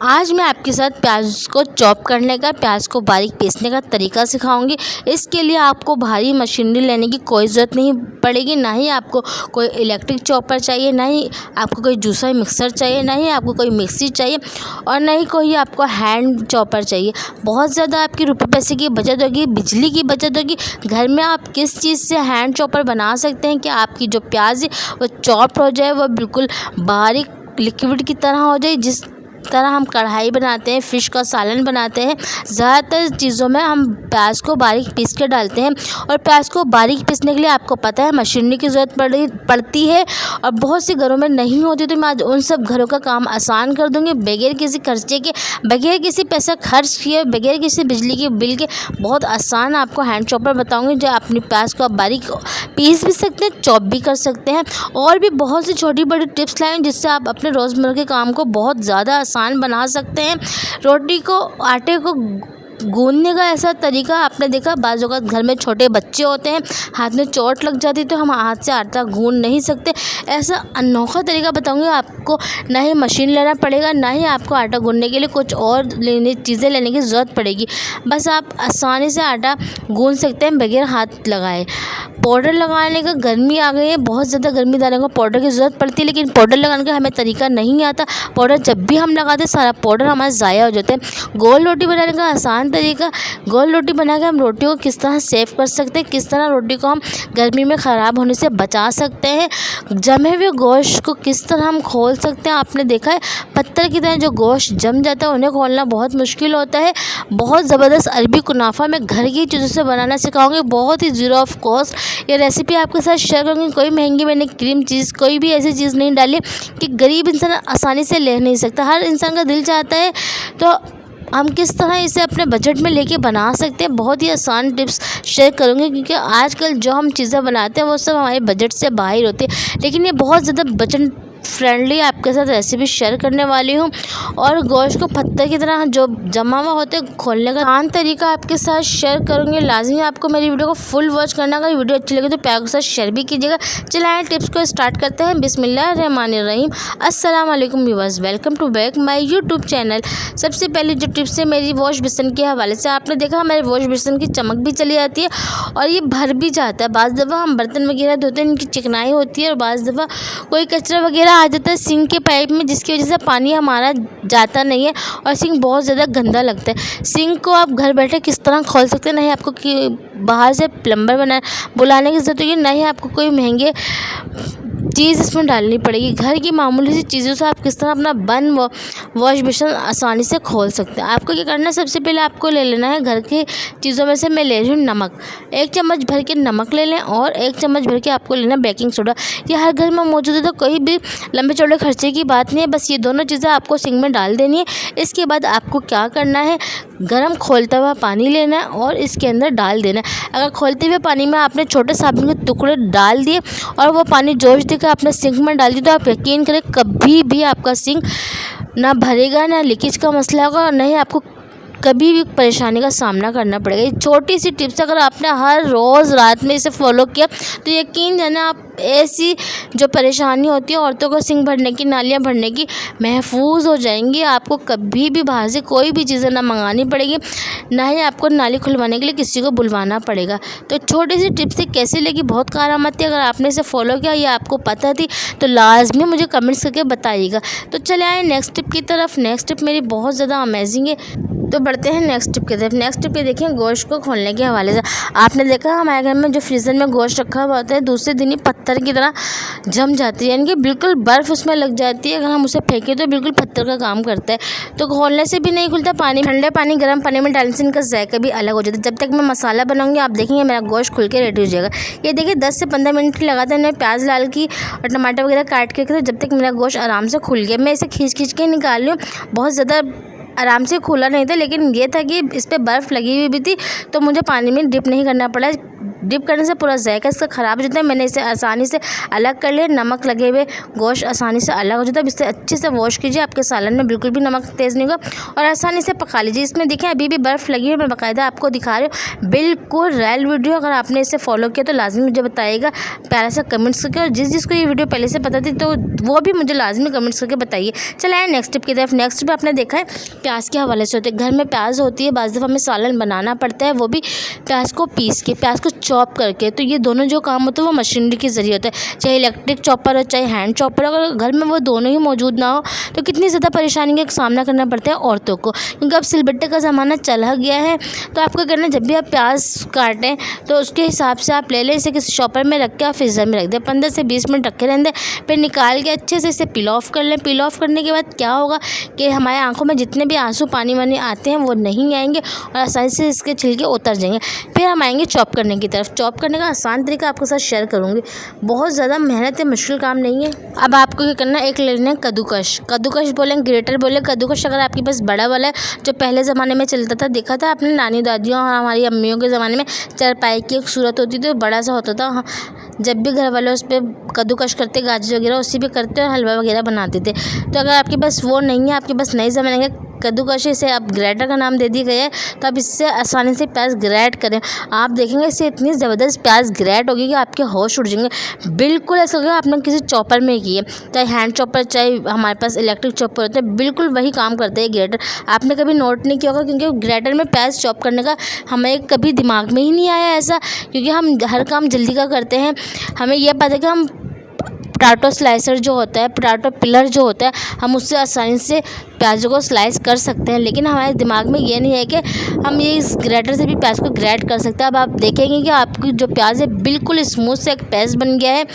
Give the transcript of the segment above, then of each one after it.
आज मैं आपके साथ प्याज को चॉप करने का, प्याज को बारीक पीसने का तरीका सिखाऊंगी। इसके लिए आपको भारी मशीनरी लेने की कोई ज़रूरत नहीं पड़ेगी, ना ही आपको कोई इलेक्ट्रिक चॉपर चाहिए, ना ही आपको कोई जूसर मिक्सर चाहिए, ना ही आपको कोई मिक्सी चाहिए और ना ही कोई आपको हैंड चॉपर चाहिए। बहुत ज़्यादा आपकी रुपये पैसे की बचत होगी, बिजली की बचत होगी। घर में आप किस चीज़ से हैंड चॉपर बना सकते हैं कि आपकी जो प्याज है वो चॉप हो जाए, वो बिल्कुल बारीक लिक्विड की तरह हो जाए। जिस तरह हम कढ़ाई बनाते हैं, फ़िश का सालन बनाते हैं, ज़्यादातर चीज़ों में हम प्याज को बारीक पीस के डालते हैं। और प्याज को बारीक पीसने के लिए आपको पता है मशीनरी की ज़रूरत पड़ती है और बहुत से घरों में नहीं होती। तो मैं आज उन सब घरों का काम आसान कर दूँगी, बगैर किसी खर्चे के, बगैर किसी पैसा खर्च किए, बगैर किसी बिजली के बिल के। बहुत आसान आपको हैंड चॉपर बताऊँगी, जो अपनी प्याज को आप बारीक पीस भी सकते हैं, चॉप भी कर सकते हैं। और भी बहुत सी छोटी बड़ी टिप्स लाएँ जिससे आप अपने रोज़मर्रा के काम को बहुत ज़्यादा आसान बना सकते हैं। रोटी को, आटे को गूंदने का ऐसा तरीका आपने देखा, बाज़ औक़ात घर में छोटे बच्चे होते हैं, हाथ में चोट लग जाती है तो हम हाथ से आटा गूंद नहीं सकते। ऐसा अनोखा तरीका बताऊंगी आपको। ना ही मशीन लेना पड़ेगा, ना ही आपको आटा गूंदने के लिए कुछ और चीज़ें लेने की ज़रूरत पड़ेगी। बस आप आसानी से आटा गूंद सकते हैं बगैर हाथ लगाए। पाउडर लगाने का, गर्मी आ गई है, बहुत ज़्यादा गर्मी डालने को पाउडर की ज़रूरत पड़ती है, लेकिन पाउडर लगाने का हमें तरीका नहीं आता। पाउडर जब भी हम लगाते हैं सारा पाउडर हमारा ज़ाया हो जाता है। गोल रोटी बनाने का आसान तरीका, गोल रोटी बना के हम रोटी को किस तरह सेव कर सकते हैं, किस तरह रोटी को हम गर्मी में ख़राब होने से बचा सकते हैं। जमे हुए गोश्त को किस तरह हम खोल सकते हैं। आपने देखा है पत्थर की तरह जो गोश्त जम जाता है उन्हें खोलना बहुत मुश्किल होता है। बहुत ज़बरदस्त अरबी कुनाफा मैं घर की चीज़ों से बनाना सिखाऊंगी, बहुत ही ज़ीरो ऑफ कॉस्ट। ये रेसिपी आपके साथ शेयर करूँगी। कोई महंगी मैंने क्रीम चीज़, कोई भी ऐसी चीज़ नहीं डाली कि गरीब इंसान आसानी से ले नहीं सकता। हर इंसान का दिल चाहता है, तो हम किस तरह इसे अपने बजट में लेके बना सकते हैं, बहुत ही आसान टिप्स शेयर करूँगी। क्योंकि आजकल जो हम चीज़ें बनाते हैं वो सब हमारे बजट से बाहर होती है, लेकिन ये बहुत ज़्यादा बजट फ्रेंडली आपके साथ रेसिपी शेयर करने वाली हूँ। और गोश्त को पत्थर की तरह जो जमा हुआ होता है खोलने का आसान तरीका आपके साथ शेयर करूँगी। लाजमी आपको मेरी वीडियो को फुल वॉच करना। अगर वीडियो अच्छी लगे तो प्यार के साथ शेयर भी कीजिएगा। चलिए टिप्स को स्टार्ट करते हैं। बिस्मिल्लाहिर्रहमानिर्रहीम। अस्सलाम वालेकुम viewers, welcome to back my YouTube channel. सबसे पहले जो टिप्स है मेरी वॉश बेसन के हवाले से। आपने देखा हमारे वॉश बेसन की चमक भी चली जाती है और ये भर भी जाता है। बाज़ दफ़ा हम बर्तन वगैरह धोते हैं, इनकी चिकनाई होती है और बाज़ दफ़ा कोई कचरा वगैरह आ जाता है सिंक के पाइप में, जिसकी वजह से पानी हमारा जाता नहीं है और सिंक बहुत ज़्यादा गंदा लगता है। सिंक को आप घर बैठे किस तरह खोल सकते हैं, नहीं आपको कि बाहर से प्लम्बर बुलाने की ज़रूरत होगी, ना ही आपको कोई महंगे चीज़ इसमें डालनी पड़ेगी। घर की मामूली सी चीज़ों से आप किस तरह अपना वॉश बेसन आसानी से खोल सकते हैं। आपको क्या करना है, सबसे पहले आपको ले लेना है घर की चीज़ों में से मैं ले रही हूँ नमक। 1 चम्मच भर के नमक ले लें और 1 चम्मच भर के आपको लेना बेकिंग सोडा। ये हर घर में मौजूद है तो कोई भी लंबे चौड़े खर्चे की बात नहीं है। बस ये दोनों चीज़ें आपको सिंक में डाल देनी है। इसके बाद आपको क्या करना है, गर्म खोलता हुआ पानी लेना है और इसके अंदर डाल देना है। अगर खोलते हुए पानी में आपने छोटे साबुन के टुकड़े डाल दिए और वो पानी जोश देकर आपने सिंक में डाल दिया, तो आप यकीन करें कभी भी आपका सिंक ना भरेगा, ना लीकेज का मसला होगा और ना ही आपको कभी भी परेशानी का सामना करना पड़ेगा। ये छोटी सी टिप्स अगर आपने हर रोज़ रात में इसे फॉलो किया तो यकीन जाना आप ऐसी जो परेशानी होती है औरतों को सिंक भरने की, नालियाँ भरने की, महफूज हो जाएंगी। आपको कभी भी बाहर से कोई भी चीज़ें ना मंगानी पड़ेगी, ना ही आपको नाली खुलवाने के लिए किसी को बुलवाना पड़ेगा। तो छोटी सी टिप्स से कैसी लगी, बहुत कारआमद थी। अगर आपने इसे फॉलो किया या आपको पता थी तो लाजमी मुझे कमेंट्स करके बताइएगा। तो चले आए नेक्स्ट टिप की तरफ। नेक्स्ट टिप मेरी बहुत ज़्यादा अमेजिंग है, तो बढ़ते हैं नेक्स्ट टिप की तरफ। नेक्स्ट टिप ये देखें गोश्त को खोलने के हवाले से। आपने देखा हमारे घर में जो फ्रीज़र में गोश्त रखा हुआ होता है दूसरे दिन ही पत्थर की तरह जम जाती है, यानी कि बिल्कुल बर्फ़ उसमें लग जाती है। अगर हम उसे फेंकें तो बिल्कुल पत्थर का काम करता है। तो खोलने से भी नहीं खुलता। ठंडे पानी गर्म पानी में डालने से इनका जायका भी अलग हो जाता है। जब तक मैं मसाला बनाऊंगी आप देखेंगे मेरा गोश्त खुल के रेडी हो जाएगा। ये देखिए 10 से 15 मिनट लगातार मैंने प्याज लाल की और टमाटर वगैरह काट के रखे थे, जब तक मेरा गोश्त आराम से खुल गया। मैं इसे खींच के निकाल रही हूँ। बहुत ज़्यादा आराम से खुला नहीं था, लेकिन ये था कि इस पर बर्फ़ लगी हुई भी थी तो मुझे पानी में डिप नहीं करना पड़ा। डिप करने से पूरा जायका इसका ख़राब हो जाता है। मैंने इसे आसानी से अलग कर लिया, नमक लगे हुए गोश्त आसानी से अलग हो जाता है। इससे अच्छे से वॉश कीजिए, आपके सालन में बिल्कुल भी नमक तेज़ नहीं होगा और आसानी से पका लीजिए। इसमें देखें अभी भी बर्फ़ लगी है, मैं बाकायदा आपको दिखा रही हूँ, बिल्कुल रियल वीडियो। अगर आपने इसे फॉलो किया तो लाजमी मुझे बताइएगा प्यारा सा कमेंट्स करके, और जिसको ये वीडियो पहले से पता थी तो वो भी मुझे लाजमी कमेंट्स करके बताइए। चले आए नेक्स्ट टिप की तरफ। नेक्स्ट टिप आपने देखा है प्याज के हवाले से होते हैं। घर में प्याज होती है, बाज़ दफ़ा हमें सालन बनाना पड़ता है, वो भी प्याज को पीस के, प्याज को चॉप करके। तो ये दोनों जो काम होते हैं वो मशीनरी के ज़रिए होता है, चाहे इलेक्ट्रिक चॉपर हो चाहे हैंड चॉपर। अगर घर में वो दोनों ही मौजूद ना हो तो कितनी ज़्यादा परेशानी का सामना करना पड़ता है औरतों को, क्योंकि अब सिलबट्टे का ज़माना चला गया है। तो आपको करना, जब भी आप प्याज काटें तो उसके हिसाब से आप ले लें, इसे किसी शॉपर में रख के आप फ्रीज़र में रख दें, 15 से 20 मिनट रखे रहने दें। फिर निकाल के अच्छे से इसे पील ऑफ कर लें। पील ऑफ करने के बाद क्या होगा कि हमारे आंखों में जितने भी आंसू पानी वानी आते हैं वो नहीं आएंगे और आसानी से इसके छिलके उतर जाएंगे। फिर हम आएंगे चॉप करने की तरफ। चॉप करने का आसान तरीका आपके साथ शेयर करूँगी, बहुत ज़्यादा मेहनत है, मुश्किल काम नहीं है। अब आपको क्या करना है, एक ले लेना है कद्दूकश, कद्दूकश बोलें ग्रेटर बोलें, कद्दूकश अगर आपके पास बड़ा वाला है जो पहले ज़माने में चलता था, देखा था अपने नानी दादियों और हमारी अम्मियों के ज़माने में चारपाई की एक सूरत होती थी, बड़ा सा होता था। जब भी घर वाले उस पर कद्दूकश करते, गाजर वगैरह उसी पे करते और हलवा वगैरह बनाते थे। तो अगर आपके पास वो नहीं है, आपके पास नए ज़माने का कद्दूकश, इसे आप ग्रेटर का नाम दे दिया गया है, तो आप इससे आसानी से प्याज ग्रेट करें। आप देखेंगे इससे इतनी ज़बरदस्त प्याज ग्रेट होगी कि आपके होश उड़ जाएंगे। बिल्कुल ऐसा लगेगा आपने किसी चॉपर में की है, चाहे हैंड चॉपर चाहे हमारे पास इलेक्ट्रिक चॉपर होता है, बिल्कुल वही काम करता है ग्रेटर। आपने कभी नोट नहीं किया होगा, क्योंकि ग्रेटर में प्याज चॉप करने का हमें कभी दिमाग में ही नहीं आया ऐसा, क्योंकि हम हर काम जल्दी का करते हैं। हमें यह पता है कि हम पोटैटो स्लाइसर जो होता है, पोटैटो पिलर जो होता है, हम उससे आसानी से प्याज़ों को स्लाइस कर सकते हैं, लेकिन हमारे दिमाग में ये नहीं है कि हम ये इस ग्रेटर से भी प्याज को ग्रेट कर सकते हैं। अब आप देखेंगे कि आपकी जो प्याज है बिल्कुल स्मूथ से एक पेस्ट बन गया है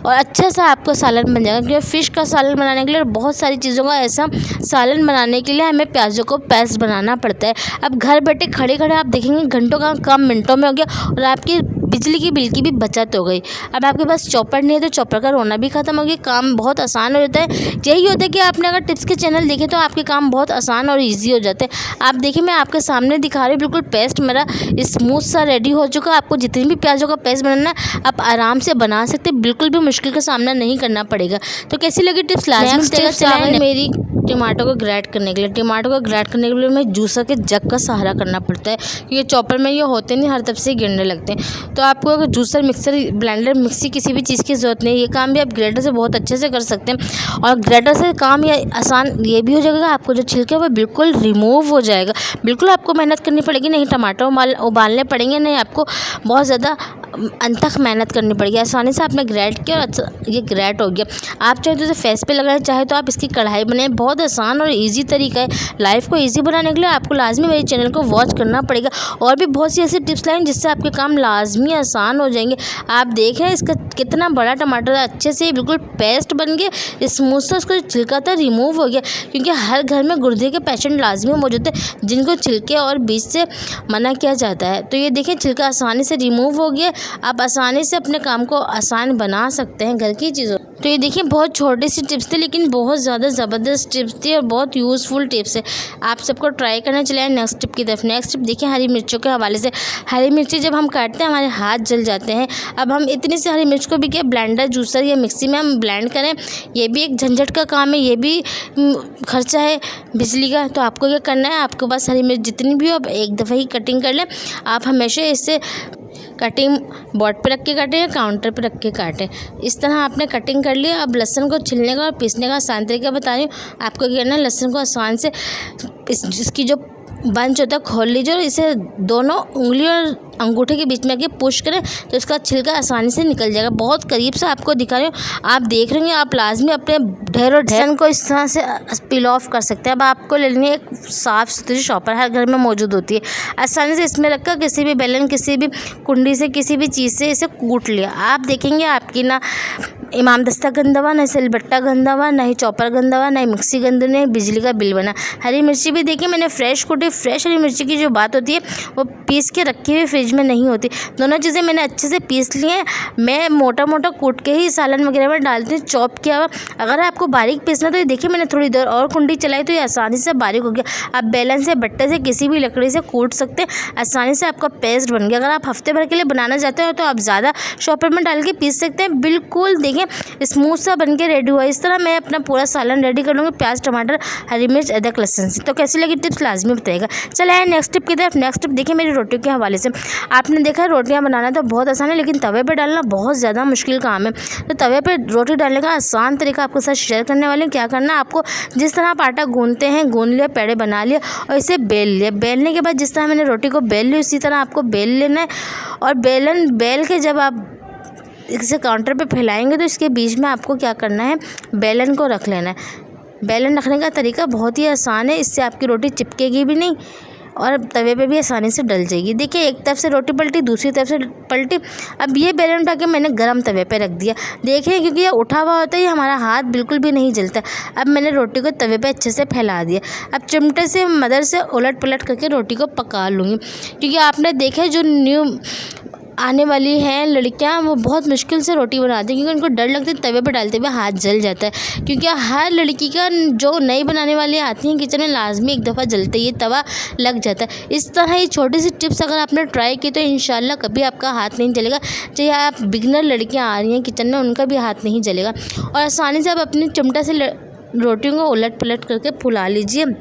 और अच्छा सा आपका सालन बन जाएगा। क्योंकि फ़िश का सालन बनाने के लिए और बहुत सारी चीज़ों का ऐसा सालन बनाने के लिए हमें प्याज़ों को पेस्ट बनाना पड़ता है। अब घर बैठे खड़े खड़े आप देखेंगे घंटों का काम मिनटों में हो गया और आपकी बिजली की बिल की भी बचत हो गई। अब आपके पास चॉपर नहीं है तो चॉपर का रोना भी ख़त्म हो गया, काम बहुत आसान हो जाता है। यही होता है कि आपने अगर टिप्स के चैनल देखे तो आपके काम बहुत आसान और इजी हो जाते हैं। आप देखिए मैं आपके सामने दिखा रही हूँ, बिल्कुल पेस्ट मेरा स्मूथ सा रेडी हो चुका। आपको जितनी भी प्याज़ों का पेस्ट बनाना है आप आराम से बना सकते हैं, बिल्कुल भी मुश्किल का सामना नहीं करना पड़ेगा। तो कैसी लगी टिप्स लाजमी मेरी। टमाटो को ग्रेट करने के लिए, टमाटो को ग्रेट करने के लिए हमें जूसर के जग का सहारा करना पड़ता है, क्योंकि चॉपर में ये होते नहीं, हर तरफ से गिरने लगते हैं। तो आपको अगर जूसर, मिक्सर, ब्लेंडर, मिक्सी किसी भी चीज़ की ज़रूरत नहीं है, ये काम भी आप ग्रेटर से बहुत अच्छे से कर सकते हैं। और ग्रेटर से काम ये आसान ये भी हो जाएगा, आपको जो छिलके वो बिल्कुल रिमूव हो जाएगा। बिल्कुल आपको मेहनत करनी पड़ेगी नहीं, टमाटर उबालने पड़ेंगे नहीं, आपको बहुत ज़्यादा अनथक मेहनत करनी पड़ेगी। आसानी से आपने ग्रेट किया और ये ग्रेट हो गया। आप चाहे तो इसे फेस पे लगाएं, चाहे तो आप इसकी कढ़ाई बनाएं। बहुत आसान और इजी तरीका है। लाइफ को इजी बनाने के लिए आपको लाजमी मेरे चैनल को वॉच करना पड़ेगा और भी बहुत सी ऐसी टिप्स लाएं जिससे आपके काम लाजमी आसान हो जाएंगे। आप देख रहे हैं इसका कितना बड़ा टमाटर अच्छे से बिल्कुल पेस्ट बन गया, स्मूथ सा उसका छिलका था रिमूव हो गया, क्योंकि हर घर में गुर्दे के पेशेंट लाजमी मौजूद है जिनको छिलके और बीज से मना किया जाता है। तो ये देखें छिलका आसानी से रिमूव हो गया। आप आसानी से अपने काम को आसान बना सकते हैं घर की चीज़ों। तो ये देखिए बहुत छोटी सी टिप्स थी लेकिन बहुत ज़्यादा ज़बरदस्त टिप्स थी और बहुत यूज़फुल टिप्स है। आप सबको ट्राई करना। चले नेक्स्ट टिप की तरफ। नेक्स्ट टिप देखिए हरी मिर्चों के हवाले से। हरी मिर्ची जब हम काटते हैं हमारे हाथ जल जाते हैं। अब हम इतनी सी हरी मिर्च को भी क्या ब्लेंडर, जूसर या मिक्सी में हम ब्लेंड करें, ये भी एक झंझट का काम है, ये भी खर्चा है बिजली का। तो आपको क्या करना है, आपके पास हरी मिर्च जितनी भी हो आप एक दफ़ा ही कटिंग कर लें। आप हमेशा इससे कटिंग बोर्ड पे रख के काटें या काउंटर पे रख के काटें। इस तरह आपने कटिंग कर लिया। अब लहसुन को छिलने का और पीसने का आसान तरीका बता रही हूँ। आपको क्या करना है, लहसुन को आसान से इसकी जो बंच होता है खोल लीजिए और इसे दोनों उंगली और अंगूठे के बीच में आके पुश करें तो इसका छिलका आसानी से निकल जाएगा। बहुत करीब से आपको दिखा रही हूँ, आप देख रहे हैं। आप लाजमी अपने ढेर को इस तरह से पील ऑफ कर सकते हैं। अब आपको ले लेनी है एक साफ़ सुथरी शॉपर, हर घर में मौजूद होती है। आसानी से इसमें रखकर किसी भी बेलन, किसी भी कुंडी से, किसी भी चीज़ से इसे कूट लिया। आप देखेंगे आपकी ना इमाम दस्ता गंदा हुआ, ना सिलबट्टा गंदा हुआ, ना ही चॉपर गंदा हुआ, ना ही मिक्सी गंदी, ना ही बिजली का बिल बना। हरी मिर्ची भी देखिए मैंने फ्रेश कूटी। फ्रेश हरी मिर्ची की जो बात होती है वो पीस के रखी हुई फ्रिज में नहीं होती। दोनों चीज़ें मैंने अच्छे से पीस ली हैं। मैं मोटा मोटा कूट के ही सालन वगैरह में डालती हूँ, चॉप किया हुआ। अगर आपको बारीक पीसना तो ये देखिए मैंने थोड़ी देर और कुंडी चलाई तो ये आसानी से बारीक हो गया। आप बेलन से, बट्टे से, किसी भी लकड़ी से कूट सकते हैं, आसानी से आपका पेस्ट बन गया। अगर आप हफ्ते भर के लिए बनाना चाहते हो तो आप ज़्यादा शॉपर में डाल के पीस सकते हैं। बिल्कुल देखिए स्मूथ सा बन के रेडी हुआ। इस तरह मैं अपना पूरा सालन रेडी कर लूँगी, प्याज, टमाटर, हरी मिर्च, अदरक, लहसुन से। तो कैसी लगी टिप्स लाजमी बताइएगा। चला है नेक्स्ट टिप की तरफ। नेक्स्ट टिप देखिए मेरी रोटियों के हवाले से। आपने देखा रोटियाँ बनाना तो बहुत आसान है, लेकिन तवे पर डालना बहुत ज़्यादा मुश्किल काम है। तो तवे पर रोटी डालने का आसान तरीका आपके साथ शेयर करने वाले हैं। क्या करना है आपको, जिस तरह आप आटा गूंथते हैं, गूंथ लिया, पेड़े बना लिया और इसे बेल लिया। बेलने के बाद जिस तरह मैंने रोटी को बेल ली उसी तरह आपको बेल लेना है। और बेल के जब आप इसे काउंटर पे फैलाएंगे तो इसके बीच में आपको क्या करना है, बेलन को रख लेना है। बेलन रखने का तरीका बहुत ही आसान है, इससे आपकी रोटी चिपकेगी भी नहीं और तवे पे भी आसानी से डल जाएगी। देखिए एक तरफ से रोटी पलटी, दूसरी तरफ से पलटी। अब ये बेलन उठा के मैंने गरम तवे पे रख दिया। देखिए क्योंकि ये उठा हुआ होता है, हमारा हाथ बिल्कुल भी नहीं जलता। अब मैंने रोटी को तवे पे अच्छे से फैला दिया। अब चिमटे से, मदद से उलट पलट करके रोटी को पका लूँगी। क्योंकि आपने देखा जो न्यू आने वाली हैं लड़कियां, वो बहुत मुश्किल से रोटी बनाती हैं क्योंकि उनको डर लगता है तवे पर डालते हुए हाथ जल जाता है। क्योंकि हर लड़की का जो नई बनाने वाली आती हैं किचन में लाजमी एक दफ़ा जलते ही तवा लग जाता है। इस तरह ये छोटी सी टिप्स अगर आपने ट्राई की तो इंशाल्लाह कभी आपका हाथ नहीं जलेगा। चाहे आप बिगनर लड़कियाँ आ रही हैं किचन में, उनका भी हाथ नहीं जलेगा। और आसानी से आप अपनी चिमटा से रोटियों को उलट पलट करके फुला लीजिए।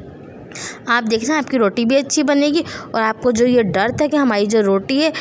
आप देखना आपकी रोटी भी अच्छी बनेगी। और आपको जो ये डर था कि हमारी जो रोटी है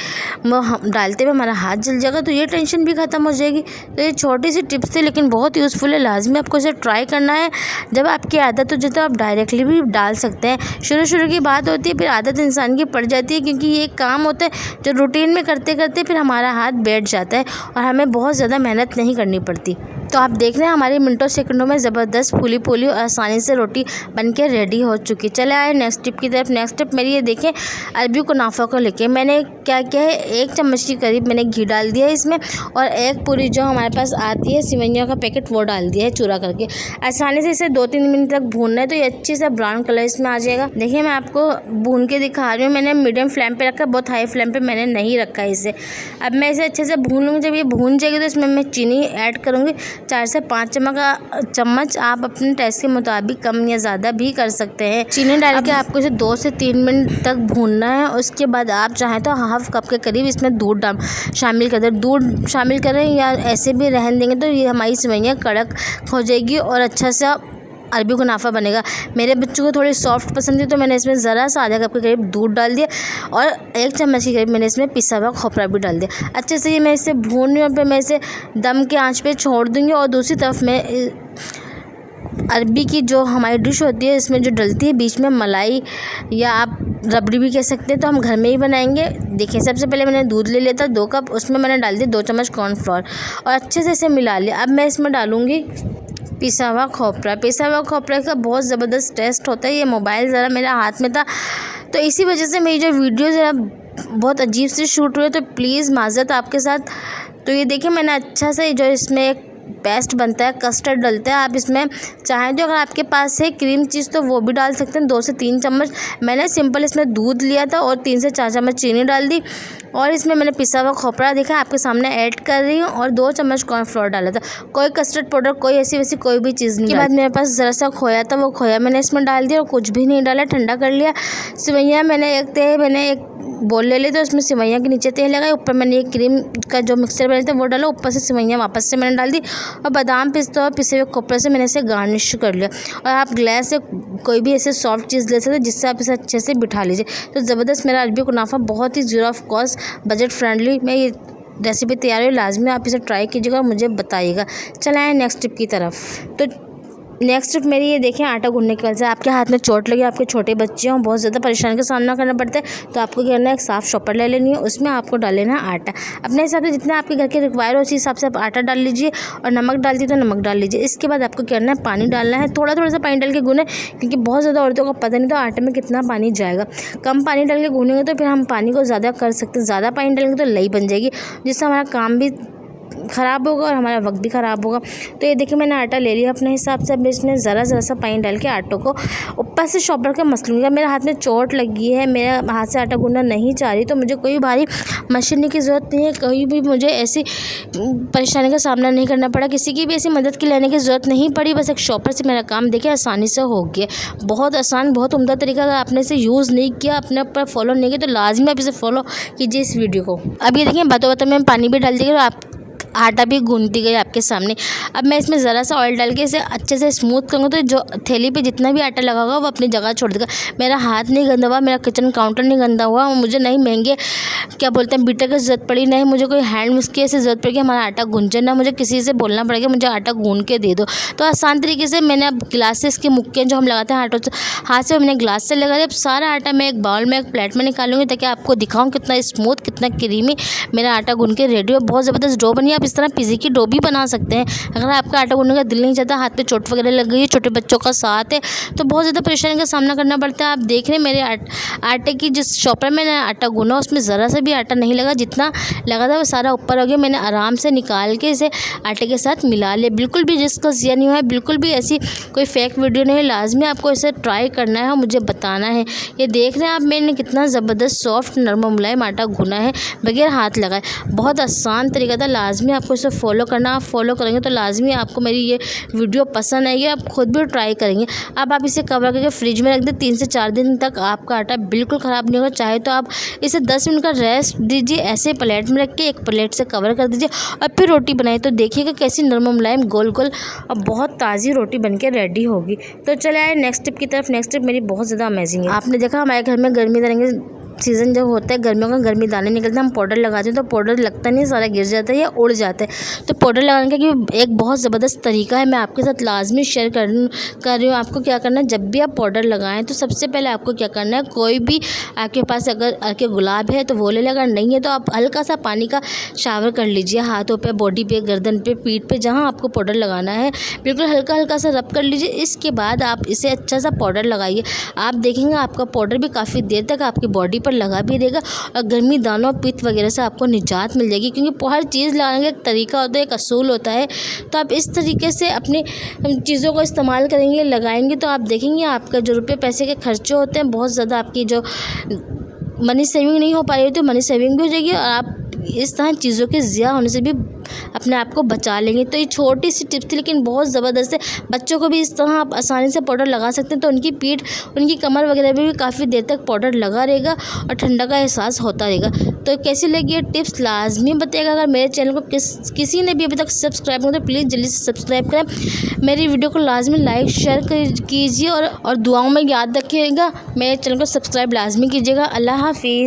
वो हम डालते हुए हमारा हाथ जल जाएगा, तो ये टेंशन भी ख़त्म हो जाएगी। तो ये छोटी सी टिप्स थी लेकिन बहुत यूज़फुल है, लाजमी आपको इसे ट्राई करना है। जब आपकी आदत हो जाए तो आप डायरेक्टली भी डाल सकते हैं। शुरू की बात होती है, फिर आदत इंसान की पड़ जाती है क्योंकि ये एक काम होता है जो रूटीन में करते करते फिर हमारा हाथ बैठ जाता है और हमें बहुत ज़्यादा मेहनत नहीं करनी पड़ती। तो आप देख रहे हैं हमारी मिनटों सेकंडों में ज़बरदस्त फूली फूली और आसानी से रोटी बनके रेडी हो चुकी। चले आए नेक्स्ट टिप की तरफ। नेक्स्ट टिप मेरी ये देखें, अरबी कुनाफा को लेके मैंने क्या किया है, 1 चम्मच के करीब मैंने घी डाल दिया है इसमें और एक पूरी जो हमारे पास आती है सिवैयों का पैकेट वो डाल दिया है चूरा करके। आसानी से इसे 2-3 मिनट तक भूनना है तो ये अच्छी से ब्राउन कलर इसमें आ जाएगा। देखिए मैं आपको भून के दिखा रही हूँ, मैंने मीडियम फ्लेम पर रखा, बहुत हाई फ्लेम पर मैंने नहीं रखा इसे। अब मैं इसे अच्छे से भून लूँगी। जब ये भून जाएगी तो इसमें मैं चीनी ऐड करूँगी, 4 से 5 चम्मच। आप अपने टेस्ट के मुताबिक कम या ज़्यादा भी कर सकते हैं। चीनी डाल के आपको इसे 2 से 3 मिनट तक भूनना है। उसके बाद आप चाहें तो हाफ कप के करीब इसमें दूध शामिल कर दें। दूध शामिल करें या ऐसे भी रहने देंगे तो ये हमारी सेवइयाँ कड़क हो जाएगी और अच्छा सा अरबी कुनाफा बनेगा। मेरे बच्चों को थोड़ी सॉफ्ट पसंद है तो मैंने इसमें ज़रा सा आधा कप के करीब दूध डाल दिया और 1 चम्मच के करीब मैंने इसमें पिसा हुआ खोपरा भी डाल दिया। अच्छे से ये मैं इसे भून रही हूँ और फिर मैं इसे दम के आंच पे छोड़ दूँगी। और दूसरी तरफ मैं अरबी की जो हमारी डिश होती है इसमें जो डलती है बीच में मलाई या आप रबड़ी भी कह सकते हैं, तो हम घर में ही बनाएंगे। देखिए सबसे पहले मैंने दूध ले लिया था 2 कप, उसमें मैंने डाल दिया 2 चम्मच कॉर्नफ्लोर और अच्छे से इसे मिला लिया। अब मैं इसमें डालूँगी पिसा हुआ खोपरा। पिसा हुआ खोपरा का बहुत ज़बरदस्त टेस्ट होता है। ये मोबाइल ज़रा मेरे हाथ में था तो इसी वजह से मेरी जो वीडियो ज़रा बहुत अजीब से शूट हुई, तो प्लीज़ माज़रत आपके साथ। तो ये देखिए मैंने अच्छा से जो इसमें एक पेस्ट बनता है, कस्टर्ड डलता है। आप इसमें चाहें तो अगर आपके पास है क्रीम चीज़ तो वो भी डाल सकते हैं, 2 से 3 चम्मच। मैंने सिंपल इसमें दूध लिया था और 3 से 4 चम्मच चीनी डाल दी और इसमें मैंने पिसा हुआ खोपरा देखा आपके सामने ऐड कर रही हूँ और 2 चम्मच कॉर्नफ्लोर डाला था। कोई कस्टर्ड पाउडर, कोई ऐसी वैसी कोई भी चीज़ नहीं। के बाद मेरे पास ज़रा सा खोया था, वो खोया मैंने इसमें डाल दिया और कुछ भी नहीं डाला, ठंडा कर लिया। सेवइयाँ मैंने एक बोल ले ली तो उसमें सेवइयाँ के नीचे तेल लगाया, ऊपर मैंने एक क्रीम का जो मिक्सचर बनाया था वो डाला, ऊपर से सेवइयाँ वापस से मैंने डाल दी और बादाम पिस्ता और पिसे हुए खोपरे से मैंने इसे गार्निश कर लिया। और आप ग्लास से कोई भी ऐसे सॉफ्ट चीज़ ले सकते हैं जिससे आप इसे अच्छे से बिठा लीजिए। तो ज़बरदस्त मेरा अरबी कुनाफा बहुत ही 0 ऑफ कॉस्ट बजट फ्रेंडली में ये रेसिपी तैयार है। लाजमी आप इसे ट्राई कीजिएगा और मुझे बताइएगा। चलाएँ नेक्स्ट टिप की तरफ। तो नेक्स्ट टिप मेरी ये देखें, आटा गूंथने की वजह से आपके हाथ में चोट लगी, आपके छोटे बच्चे हों, बहुत ज़्यादा परेशानी का सामना करना पड़ता है, तो आपको क्या करना है, एक साफ़ शॉपर ले लेनी है, उसमें आपको डाल लेना है आटा। अपने हिसाब से जितना आपके घर के रिक्वायर हो उसी हिसाब से आप आटा डाल लीजिए और नमक डाल दिए तो नमक डाल लीजिए। इसके बाद आपको क्या करना है, पानी डालना है, थोड़ा थोड़ा सा पानी डाल के गूनें क्योंकि बहुत ज़्यादा औरतों को पता नहीं तो आटे में कितना पानी जाएगा। कम पानी डाल के गूनेंगे तो फिर हम पानी को ज़्यादा कर सकते हैं, ज़्यादा पानी डालेंगे तो लई बन जाएगी जिससे हमारा काम भी ख़राब होगा और हमारा वक्त भी ख़राब होगा। तो ये देखिए मैंने आटा ले लिया अपने हिसाब से। अब इसमें ज़रा सा पानी डाल के आटो को ऊपर से शॉपर का मस लूँगी। मेरे हाथ में चोट लगी है, मेरा हाथ से आटा गूंदना नहीं चाह रही, तो मुझे कोई भारी मशीन की ज़रूरत नहीं है। कहीं भी मुझे ऐसी परेशानी का सामना नहीं करना पड़ा, किसी की भी ऐसी मदद की लेने की ज़रूरत नहीं पड़ी। बस एक शॉपर से मेरा काम देखिए आसानी से हो गया। बहुत आसान, बहुत उम्दा तरीका। अगर आपने इसे यूज़ नहीं किया, अपने ऊपर फॉलो नहीं किया, तो लाजमी आप इसे फॉलो कीजिए इस वीडियो को। अब ये देखिए बातों बातों में पानी भी डाल दिया और आप आटा भी गूंथती गई आपके सामने। अब मैं इसमें ज़रा सा ऑयल डाल के इसे अच्छे से स्मूथ करूँगा, तो जो थैली पे जितना भी आटा लगा होगा वो अपनी जगह छोड़ देगा। मेरा हाथ नहीं गंदा हुआ, मेरा किचन काउंटर नहीं गंदा हुआ, मुझे नहीं महंगे क्या बोलते हैं बीटर की ज़रूरत पड़ी, नहीं मुझे कोई हैंड मिक्स की ऐसी ज़रूरत पड़ी कि हमारा आटा गूंजे, ना मुझे किसी से बोलना पड़ेगा मुझे आटा गूंद के दे दो। तो आसान तरीके से मैंने अब ग्लासेस के मुक्के जो हम लगाते हैं आटों से, हाथ से मैंने ग्लास से लगा दिया। अब सारा आटा मैं एक बाउल में, एक प्लेट में निकालूंगी ताकि आपको दिखाऊँ कितना स्मूथ, कितना क्रीमी मेरा आटा गूंद के रेडी हो। बहुत ज़बरदस्त डो बनी। आप इस तरह पिज़्ज़ा की डो भी बना सकते हैं। अगर आपका आटा गूंदने का दिल नहीं चाहता, हाथ पे चोट वगैरह लग गई है, छोटे बच्चों का साथ है, तो बहुत ज़्यादा परेशानी का सामना करना पड़ता है। आप देख रहे हैं मेरे आटे की जिस शॉपर में मैंने आटा गूंदा उसमें ज़रा सा भी आटा नहीं लगा, जितना लगा था वो सारा ऊपर हो गया। मैंने आराम से निकाल के इसे आटे के साथ मिला लिया। बिल्कुल भी रिस्क का ज़िया नहीं हुआ है, बिल्कुल भी ऐसी कोई फेक वीडियो नहीं है। लाजमी आपको इसे ट्राई करना है और मुझे बताना है। ये देख रहे हैं आप मैंने कितना ज़बरदस्त सॉफ्ट नरम मुलायम आटा गूंदा है बगैर हाथ लगाए। बहुत आसान तरीका था, लाजमी आपको इसे फॉलो करना। आप फॉलो करेंगे तो लाजमी आपको मेरी ये वीडियो पसंद आएगी, आप खुद भी ट्राई करेंगे। अब आप इसे कवर करके फ्रिज में रख दें, 3 से 4 दिन तक आपका आटा बिल्कुल ख़राब नहीं होगा। चाहे तो आप इसे 10 मिनट का रेस्ट दीजिए, ऐसे प्लेट में रख के एक प्लेट से कवर कर दीजिए और फिर रोटी बनाइए, तो देखिएगा कैसी नरम मुलायम गोल गोल और बहुत ताज़ी रोटी बनके रेडी होगी। तो चले आए नेक्स्ट टिप की तरफ। नेक्स्ट टिप मेरी बहुत ज़्यादा अमेजिंग है। आपने देखा हमारे घर में गर्मी रहेंगे सीज़न जब होता है गर्मियों का, गर्मी दाने निकलते हैं, हम पाउडर लगाते हैं तो पाउडर लगता नहीं, सारा गिर जाता है या उड़ जाता है। तो पाउडर लगाने का एक बहुत ज़बरदस्त तरीका है, मैं आपके साथ लाजमी शेयर कर रही हूँ। आपको क्या करना है, जब भी आप पाउडर लगाएं तो सबसे पहले आपको क्या करना है, कोई भी आपके पास अगर आपके गुलाब है तो वो ले लें, अगर नहीं है तो आप हल्का सा पानी का शावर कर लीजिए हाथों पर, बॉडी पे, गर्दन पे, पीठ पे, जहाँ आपको पाउडर लगाना है बिल्कुल हल्का हल्का सा रब कर लीजिए। इसके बाद आप इसे अच्छा सा पाउडर लगाइए। आप देखेंगे आपका पाउडर भी काफ़ी देर तक आपकी बॉडी पर लगा भी रहेगा और गर्मी दानों पित्त वगैरह से आपको निजात मिल जाएगी, क्योंकि हर चीज़ लगाने का एक तरीका होता है, एक असूल होता है। तो आप इस तरीके से अपनी चीज़ों को इस्तेमाल करेंगे, लगाएंगे, तो आप देखेंगे आपका जो रुपये पैसे के खर्चे होते हैं बहुत ज़्यादा, आपकी जो मनी सेविंग नहीं हो पा रही तो मनी सेविंग भी हो जाएगी और आप इस तरह चीज़ों के ज़िया होने से भी अपने आप को बचा लेंगे। तो ये छोटी सी टिप्स थी लेकिन बहुत ज़बरदस्त है। बच्चों को भी इस तरह आप आसानी से पाउडर लगा सकते हैं, तो उनकी पीठ, उनकी कमर वगैरह में भी काफ़ी देर तक पाउडर लगा रहेगा और ठंडा का एहसास होता रहेगा। तो कैसी लगी ये टिप्स लाजमी बताइएगा। अगर मेरे चैनल को किसी ने भी अभी तक सब्सक्राइब नहीं तो प्लीज़ जल्दी से सब्सक्राइब करें। मेरी वीडियो को लाजमी लाइक शेयर कीजिए और दुआओं में याद रखिएगा। मेरे चैनल को सब्सक्राइब लाजमी कीजिएगा। अल्लाह हाफिज़।